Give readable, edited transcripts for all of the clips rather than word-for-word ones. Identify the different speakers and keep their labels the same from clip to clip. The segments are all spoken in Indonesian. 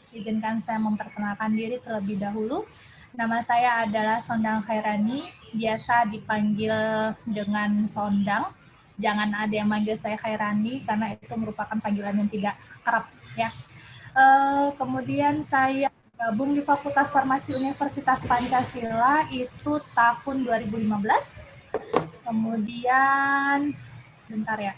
Speaker 1: Izinkan saya memperkenalkan diri terlebih dahulu. Nama saya adalah Sondang Khairani, biasa dipanggil dengan Sondang. Jangan ada yang manggil saya Khairani karena itu merupakan panggilan yang tidak kerap ya. Kemudian saya gabung di Fakultas Farmasi Universitas Pancasila itu tahun 2015. Kemudian sebentar ya.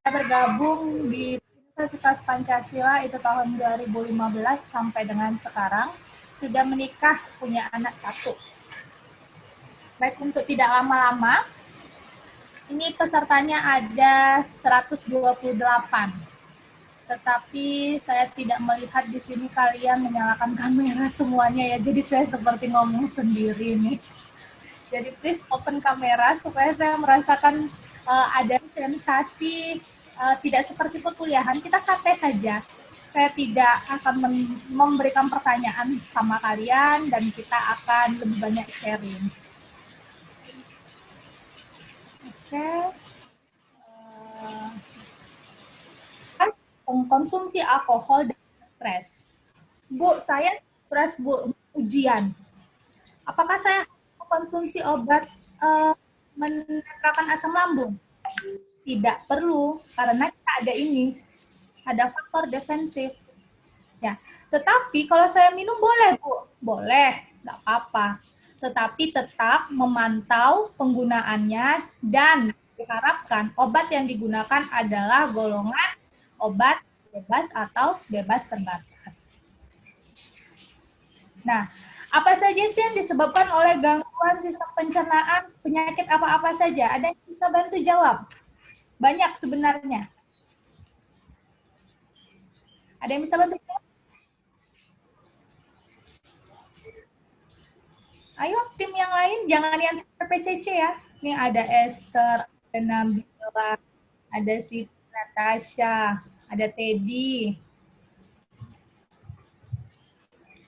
Speaker 1: Saya bergabung di Universitas Pancasila itu tahun 2015 sampai dengan sekarang. Sudah menikah, punya anak 1. Baik, untuk tidak lama-lama, ini pesertanya ada 128. Tetapi saya tidak melihat di sini kalian menyalakan kamera semuanya ya. Jadi saya seperti ngomong sendiri nih. Jadi please open kamera supaya saya merasakan ada sensasi tidak seperti perkuliahan. Kita santai saja. Saya tidak akan memberikan pertanyaan sama kalian dan kita akan lebih banyak sharing. Oke. Konsumsi alkohol dan stres. Bu, saya stres, Bu, ujian. Apakah saya konsumsi obat menetralkan asam lambung? Tidak perlu, karena kita ada faktor defensif. Ya, tetapi kalau saya minum boleh, Bu? Boleh, nggak apa-apa. Tetapi tetap memantau penggunaannya dan diharapkan obat yang digunakan adalah golongan obat bebas atau bebas terbatas. Nah, apa saja sih yang disebabkan oleh gangguan sistem pencernaan, penyakit apa-apa saja? Ada yang bisa bantu jawab? Banyak sebenarnya. Ada yang bisa bantu jawab? Ayo tim yang lain, jangan yang PPCC ya. Ini ada Esther, ada Nabila, ada Siti Natasha, ada Teddy.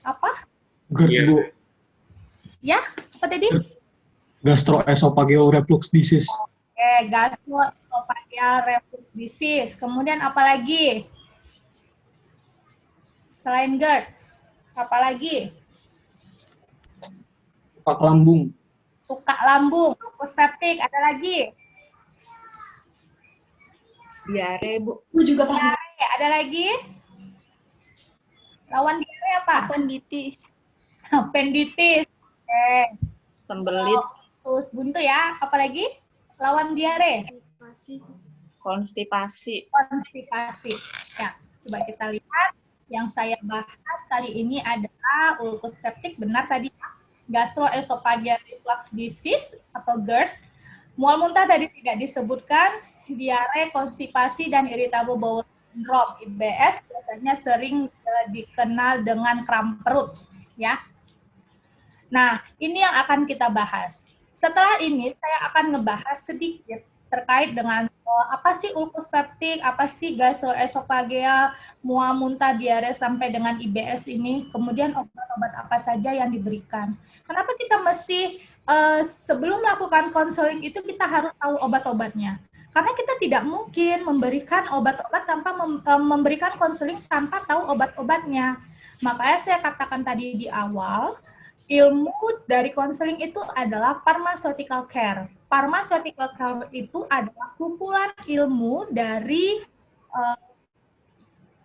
Speaker 1: Apa?
Speaker 2: GERD, Bu.
Speaker 1: Ya, apa tadi?
Speaker 2: Gastroesophageal reflux disease.
Speaker 1: Oke, gastroesophageal reflux disease. Kemudian apa lagi? Selain GERD, apa lagi?
Speaker 2: Tukak lambung.
Speaker 1: Tukak lambung, lupus peptik, ada lagi?
Speaker 3: Diare, Bu.
Speaker 1: Bu juga pasti. Diare, ada lagi? Lawan diare apa?
Speaker 3: Appendicitis.
Speaker 1: Appendicitis. Oke.
Speaker 3: Sembelit.
Speaker 1: Usus buntu ya. Apalagi? Lawan diare.
Speaker 3: Konstipasi.
Speaker 1: Konstipasi. Ya, coba kita lihat. Yang saya bahas kali ini adalah ulkus peptik. Benar tadi. Gastroesophageal reflux disease atau GERD. Mual muntah tadi tidak disebutkan. Diare, konstipasi, dan irritable bowel syndrome (IBS) biasanya sering dikenal dengan kram perut, ya. Nah, ini yang akan kita bahas. Setelah ini saya akan ngebahas sedikit terkait dengan apa sih ulkus peptik, apa sih gastroesophageal, mual muntah, diare sampai dengan IBS ini, kemudian obat-obat apa saja yang diberikan. Kenapa kita mesti sebelum melakukan konseling itu kita harus tahu obat-obatnya? Karena kita tidak mungkin memberikan obat-obat tanpa memberikan konseling tanpa tahu obat-obatnya. Makanya saya katakan tadi di awal, ilmu dari konseling itu adalah pharmaceutical care. Pharmaceutical care itu adalah kumpulan ilmu dari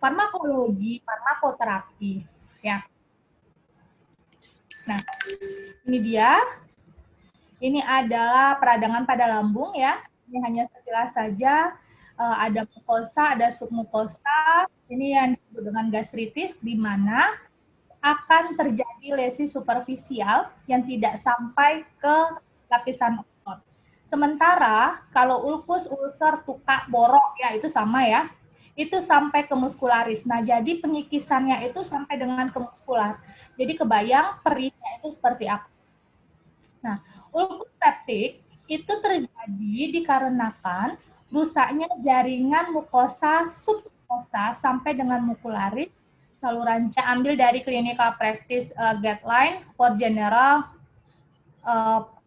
Speaker 1: farmakologi, farmakoterapi, ya. Nah, ini dia. Ini adalah peradangan pada lambung ya. Ini hanya sekilas saja. Ada mukosa, ada submukosa. Ini yang disebut dengan gastritis, di mana akan terjadi lesi superficial yang tidak sampai ke lapisan otot. Sementara kalau ulkus, ulcer, tukak, borok ya itu sama ya. Itu sampai ke muskularis. Nah, jadi pengikisannya itu sampai dengan ke muskular. Jadi kebayang perihnya itu seperti apa. Nah, ulkus peptik itu terjadi dikarenakan rusaknya jaringan mukosa submukosa sampai dengan mukularis saluran saya ambil dari clinical practice guideline for general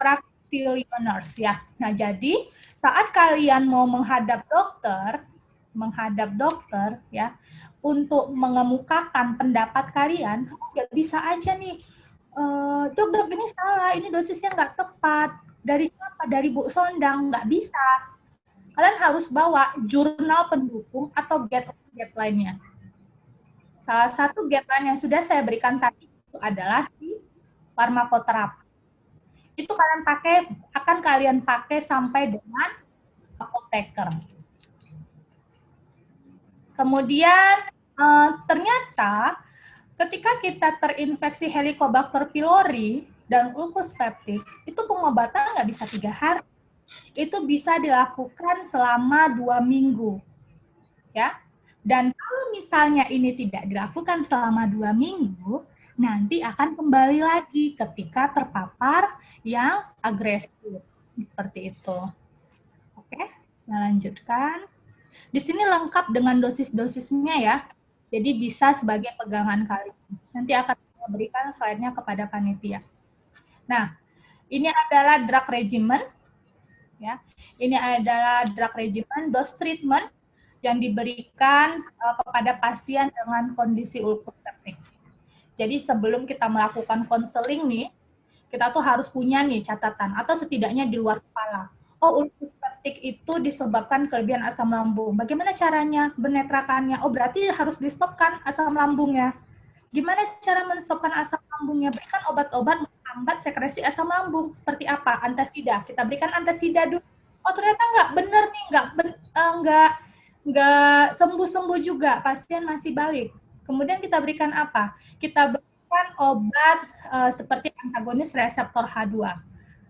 Speaker 1: practitioners ya. Nah, jadi saat kalian mau menghadap dokter ya, untuk mengemukakan pendapat kalian, nggak bisa aja nih, dok ini salah, ini dosisnya nggak tepat. Dari siapa? Dari Bu Sondang, nggak bisa. Kalian harus bawa jurnal pendukung atau guideline-nya. Salah satu guideline yang sudah saya berikan tadi itu adalah si farmakoterapi. Itu akan kalian pakai sampai dengan apoteker. Kemudian ternyata ketika kita terinfeksi Helicobacter pylori dan ulcus peptic, itu pengobatan nggak bisa 3 hari. Itu bisa dilakukan selama 2 minggu. Ya. Dan kalau misalnya ini tidak dilakukan selama 2 minggu, nanti akan kembali lagi ketika terpapar yang agresif. Seperti itu. Oke, saya lanjutkan. Di sini lengkap dengan dosis-dosisnya ya. Jadi bisa sebagai pegangan kalian. Nanti akan saya berikan slide-nya kepada panitia. Nah, ini adalah drug regimen. Ya, ini adalah drug regimen, dose treatment yang diberikan kepada pasien dengan kondisi ulcus peptic. Jadi sebelum kita melakukan konseling nih, kita tuh harus punya nih catatan atau setidaknya di luar kepala. Oh, ulcus peptic itu disebabkan kelebihan asam lambung. Bagaimana caranya menetrakannya? Oh, berarti harus di-stopkan asam lambungnya. Gimana cara men-stopkan asam lambungnya? Berikan obat-obat menghambat sekresi asam lambung. Seperti apa? Antasida. Kita berikan antasida dulu. Oh, ternyata nggak benar nih, nggak sembuh-sembuh juga. Pasien masih balik. Kemudian kita berikan apa? Kita berikan obat seperti antagonis reseptor H2.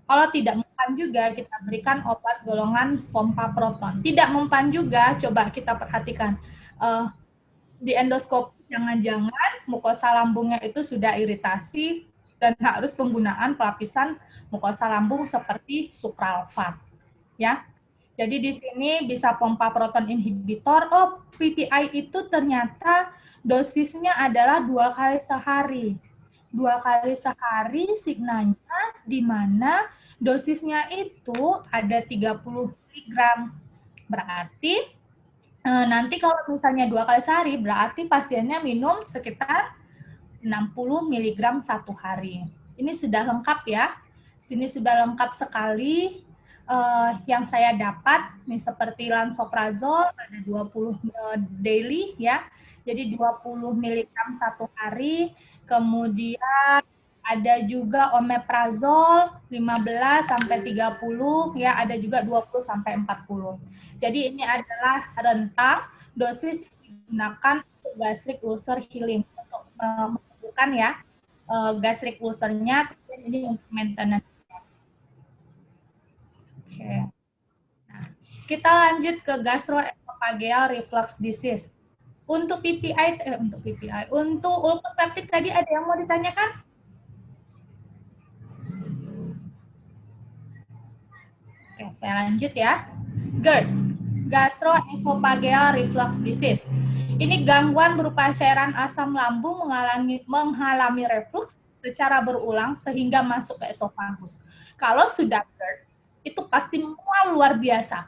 Speaker 1: Kalau tidak mempan juga, kita berikan obat golongan pompa proton. Tidak mempan juga, coba kita perhatikan. Di endoskopi, jangan-jangan mukosa lambungnya itu sudah iritasi dan harus penggunaan pelapisan mukosa lambung seperti supralfat. Ya. Jadi di sini bisa pompa proton inhibitor. Oh, PPI itu ternyata dosisnya adalah 2 kali sehari. 2 kali sehari signalnya di mana dosisnya itu ada 30 mg. Berarti nanti kalau misalnya 2 kali sehari, berarti pasiennya minum sekitar 60 mg satu hari. Ini sudah lengkap ya. Sini sudah lengkap sekali yang saya dapat. Nih seperti lansoprazol ada 20 daily ya. Jadi 20 mg satu hari. Kemudian ada juga omeprazol 15 sampai 30 ya, ada juga 20 sampai 40. Jadi ini adalah rentang dosis yang digunakan untuk gastric ulcer healing untuk menyembuhkan ya gastric ulcernya, kemudian ini untuk maintenance. Oke. Nah, kita lanjut ke gastroesophageal reflux disease. Untuk untuk ulcus peptic tadi ada yang mau ditanyakan? Oke, saya lanjut ya. GERD, gastroesophageal reflux disease. Ini gangguan berupa cairan asam lambung menghalangi reflux secara berulang sehingga masuk ke esofagus. Kalau sudah GERD, itu pasti mual luar biasa.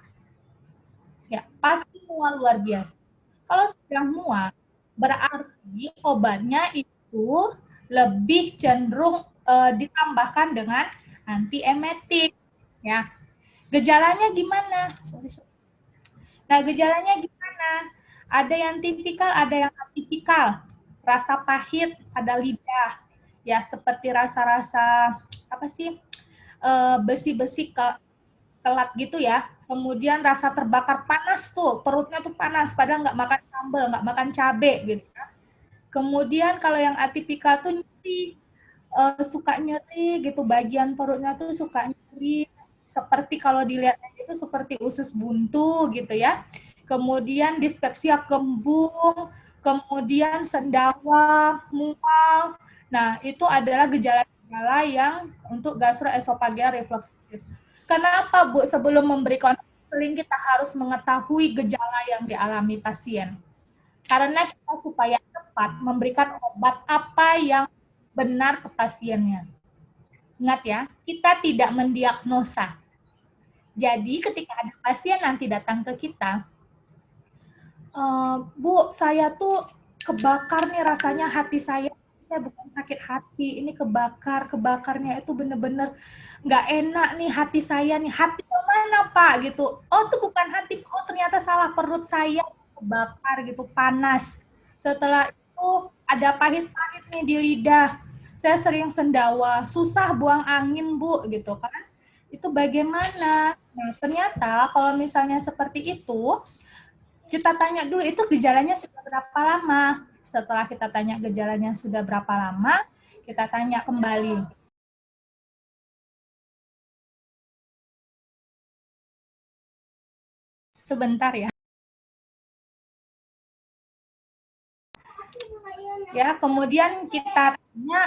Speaker 1: Ya, pasti mual luar biasa. Kalau sudah mual, berarti obatnya itu lebih cenderung ditambahkan dengan antiemetik. Ya, gejalanya gimana? Nah, gejalanya gimana? Ada yang tipikal, ada yang atipikal. Rasa pahit pada lidah, ya seperti rasa-rasa apa sih? Besi-besi kelat gitu ya. Kemudian rasa terbakar panas tuh, perutnya tuh panas, padahal nggak makan sambal, nggak makan cabai gitu. Kemudian kalau yang atipikal tuh nyeri, suka nyeri gitu, bagian perutnya tuh suka nyeri, seperti kalau dilihat itu seperti usus buntu gitu ya. Kemudian dispepsia kembung, kemudian sendawa, mual. Nah, itu adalah gejala-gejala yang untuk gastroesophageal reflux disease. Kenapa, Bu, sebelum memberi konseling kita harus mengetahui gejala yang dialami pasien? Karena kita supaya tepat tepat memberikan obat apa yang benar ke pasiennya. Ingat ya, kita tidak mendiagnosa. Jadi ketika ada pasien nanti datang ke kita, Bu, saya tuh kebakar nih rasanya hati saya bukan sakit hati, ini kebakarnya itu bener-bener nggak enak nih hati saya nih, hati mana Pak gitu, oh itu bukan hati, oh ternyata salah, perut saya kebakar gitu, panas, setelah itu ada pahit-pahit nih di lidah, saya sering sendawa, susah buang angin Bu gitu kan, itu bagaimana? Nah ternyata kalau misalnya seperti itu, kita tanya dulu itu gejalanya sudah berapa lama. Setelah kita tanya gejalanya sudah berapa lama, kita tanya kembali. Sebentar ya. Ya, kemudian kita tanya,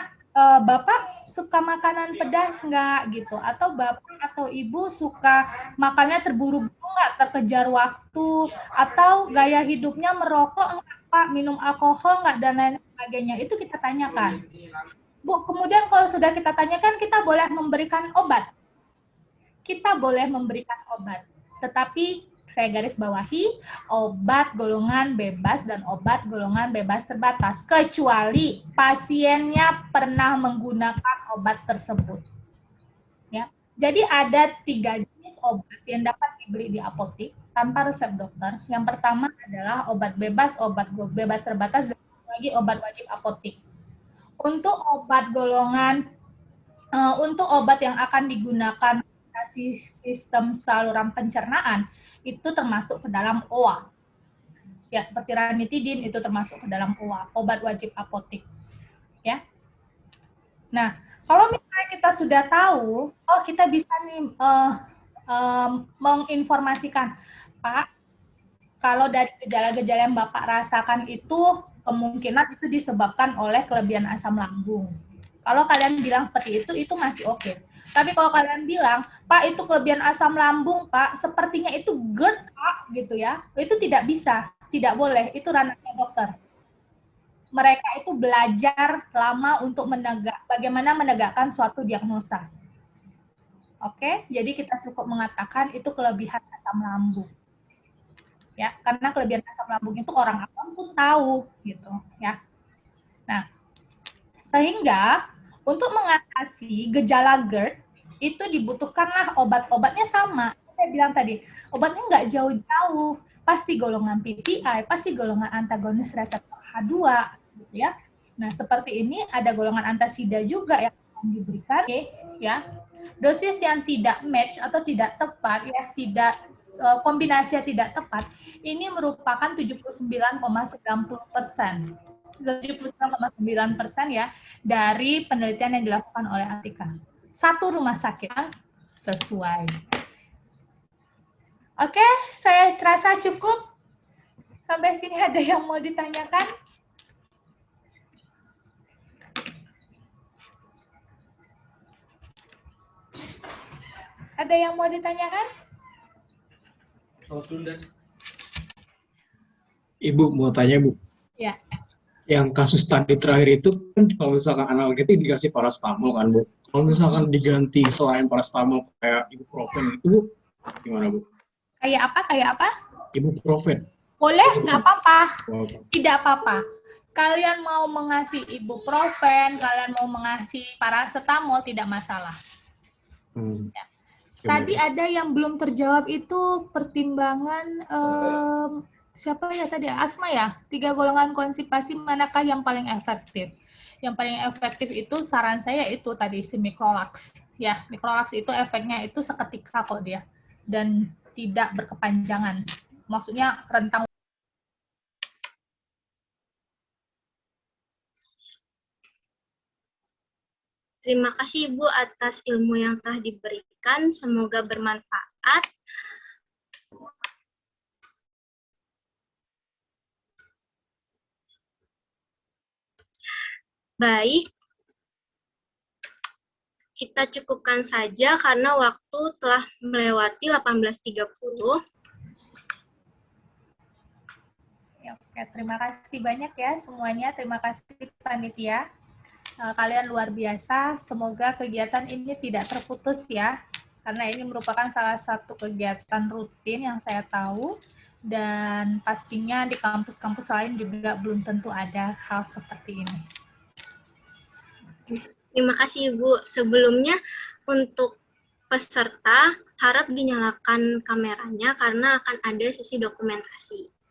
Speaker 1: Bapak suka makanan pedas nggak gitu? Atau Bapak atau Ibu suka makannya terburu-buru nggak, terkejar waktu? Atau gaya hidupnya merokok nggak Pak, minum alkohol nggak, dan lain sebagainya. Itu kita tanyakan. Bu, kemudian kalau sudah kita tanyakan, kita boleh memberikan obat. Kita boleh memberikan obat. Tetapi saya garis bawahi, obat golongan bebas dan obat golongan bebas terbatas, kecuali pasiennya pernah menggunakan obat tersebut. Ya. Jadi ada 3 jenis obat yang dapat dibeli di apotek tanpa resep dokter. Yang pertama adalah obat bebas terbatas, dan lagi obat wajib apotek. Untuk obat golongan, untuk obat yang akan digunakan sistem saluran pencernaan, itu termasuk ke dalam OA. Ya, seperti ranitidin itu termasuk ke dalam OA, obat wajib apotek. Ya. Nah, kalau misalnya kita sudah tahu, oh kita bisa nih menginformasikan, Pak, kalau dari gejala-gejala yang Bapak rasakan itu kemungkinan itu disebabkan oleh kelebihan asam lambung. Kalau kalian bilang seperti itu masih oke. Tapi kalau kalian bilang, Pak itu kelebihan asam lambung, Pak, sepertinya itu GERD, Pak, gitu ya, itu tidak bisa, tidak boleh, itu ranahnya dokter. Mereka itu belajar lama untuk bagaimana menegakkan suatu diagnosa. Oke, jadi kita cukup mengatakan itu kelebihan asam lambung. Ya, karena kelebihan asam lambung itu orang awam pun tahu, gitu, ya. Nah, sehingga untuk mengatasi gejala GERD itu dibutuhkanlah obat-obatnya sama. Saya bilang tadi, obatnya nggak jauh-jauh, pasti golongan PPI, pasti golongan antagonis reseptor H2, gitu ya. Nah, seperti ini ada golongan antasida juga yang diberikan, ya. Dosis yang tidak match atau tidak tepat, ya, tidak kombinasi yang tidak tepat, ini merupakan 79,90%. 79,9% ya dari penelitian yang dilakukan oleh Atika. Satu rumah sakit sesuai. Oke, saya rasa cukup. Sampai sini ada yang mau ditanyakan? Ada yang mau ditanyakan?
Speaker 2: Ibu mau tanya, Bu.
Speaker 1: Ya.
Speaker 2: Yang kasus tadi terakhir itu kan kalau misalkan analgetik dikasih parastamol kan, Bu. Kalau misalkan diganti selain parastamol kayak ibuprofen itu, Bu, gimana, Bu?
Speaker 1: Kayak apa?
Speaker 2: Ibuprofen.
Speaker 1: Boleh, nggak apa-apa. Tidak apa-apa. Kalian mau mengasih ibuprofen, kalian mau mengasih paracetamol, tidak masalah. Ya. Tadi ada yang belum terjawab itu pertimbangan siapa ya tadi? Asma ya? 3 golongan konstipasi manakah yang paling efektif? Yang paling efektif itu saran saya itu tadi si Microlax. Ya, Microlax itu efeknya itu seketika kok dia dan tidak berkepanjangan. Maksudnya rentang.
Speaker 4: Terima kasih Ibu atas ilmu yang telah diberikan. Semoga bermanfaat. Baik, kita cukupkan saja karena waktu telah melewati 18.30.
Speaker 1: Ya, terima kasih banyak ya semuanya. Terima kasih panitia. Kalian luar biasa. Semoga kegiatan ini tidak terputus ya. Karena ini merupakan salah satu kegiatan rutin yang saya tahu. Dan pastinya di kampus-kampus lain juga belum tentu ada hal seperti ini.
Speaker 4: Terima kasih Ibu. Sebelumnya untuk peserta harap dinyalakan kameranya karena akan ada sesi dokumentasi.